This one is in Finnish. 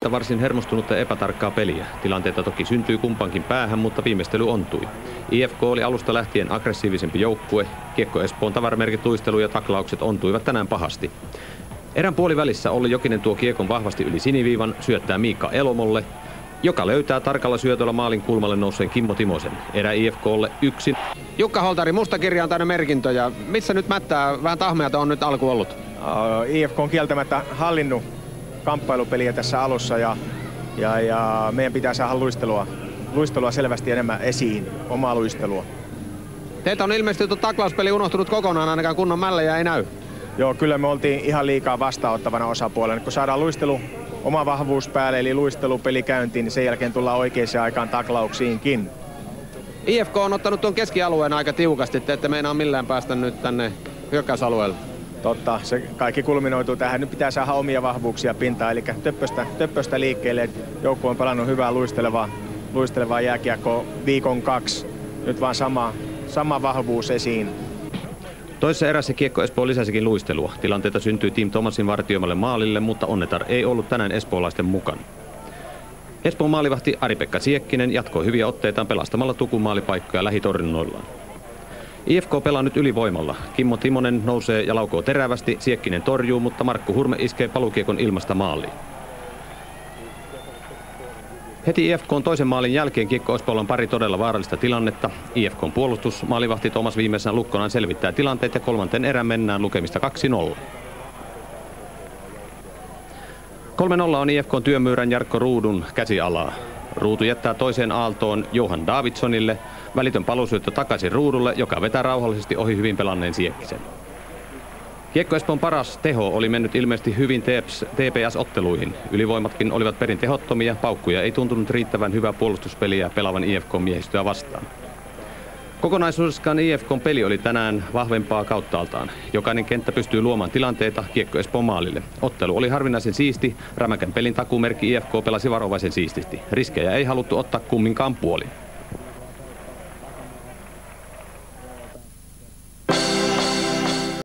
välistä varsin hermostunutta ja epätarkkaa peliä. Tilanteita toki syntyi kumpankin päähän, mutta viimeistely ontui. IFK oli alusta lähtien aggressiivisempi joukkue. Kiekko Espoon tavaramerkit luistelu ja taklaukset ontuivat tänään pahasti. Erän puolivälissä Olli Jokinen tuo kiekon vahvasti yli siniviivan, syöttää Miikka Elomolle, joka löytää tarkalla syötöllä maalin kulmalle nousseen Kimmo Timosen. Erä IFK:lle 1. Jukka Holtari, musta kirja on täynnä merkintöjä. Missä nyt mättää? Vähän tahmeata on nyt alku ollut. IFK on kieltämättä hallinnut kamppailupeliä tässä alussa ja meidän pitää saada luistelua selvästi enemmän esiin, omaa luistelua. Teiltä on ilmeisesti tuo taklauspeli unohtunut kokonaan, ainakaan kunnon mällejä ei näy. Joo, kyllä me oltiin ihan liikaa vastaanottavana osapuolena. Kun saadaan luistelu, oma vahvuus päälle, eli luistelupeli käyntiin, niin sen jälkeen tullaan oikeaan aikaan taklauksiinkin. IFK on ottanut tuon keskialueen aika tiukasti, te ette meinaa millään päästä nyt tänne hyökkäysalueelle. Totta, se kaikki kulminoituu tähän. Nyt pitää saada omia vahvuuksia pintaan, eli töppöstä liikkeelle. Joukkue on pelannut hyvää luistelevaa jääkiekkoa viikon 2. Nyt vaan sama vahvuus esiin. Toisessa erässä Kiekko Espoo lisäsikin luistelua. Tilanteita syntyi Tim Thomasin vartioimalle maalille, mutta onnetar ei ollut tänään espoolaisten mukana. Espoon maalivahti Ari-Pekka Siekkinen jatkoi hyviä otteitaan pelastamalla Tukun maalipaikkoja lähitorjunnoillaan. IFK pelaa nyt ylivoimalla. Kimmo Timonen nousee ja laukoo terävästi, Siekkinen torjuu, mutta Markku Hurme iskee palukiekon ilmasta maaliin. Heti IFK:n toisen maalin jälkeen Kiekko Espoolla on pari todella vaarallista tilannetta. IFK:n puolustus, maalivahti Tomas Viimeisen Lukkonen selvittää tilanteet ja kolmanten erän mennään lukemista 2-0. 3-0 on IFK:n työmyyrän Jarkko Ruudun käsialaa. Ruutu jättää toiseen aaltoon Johan Davidsonille, välitön paluusyöttö takaisin Ruudulle, joka vetää rauhallisesti ohi hyvin pelanneen Siekkisen. Kiekko Espoon paras teho oli mennyt ilmeisesti hyvin TPS-otteluihin. Ylivoimatkin olivat perin tehottomia, paukkuja ei tuntunut riittävän hyvää puolustuspeliä pelaavan IFK-miehistöä vastaan. Kokonaisuudessaan IFK:n peli oli tänään vahvempaa kauttaaltaan. Jokainen kenttä pystyy luomaan tilanteita Kiekko Espoon maalille. Ottelu oli harvinaisen siisti, rämäkän pelin takuumerkki IFK pelasi varovaisen siististi. Riskejä ei haluttu ottaa kumminkaan puolin.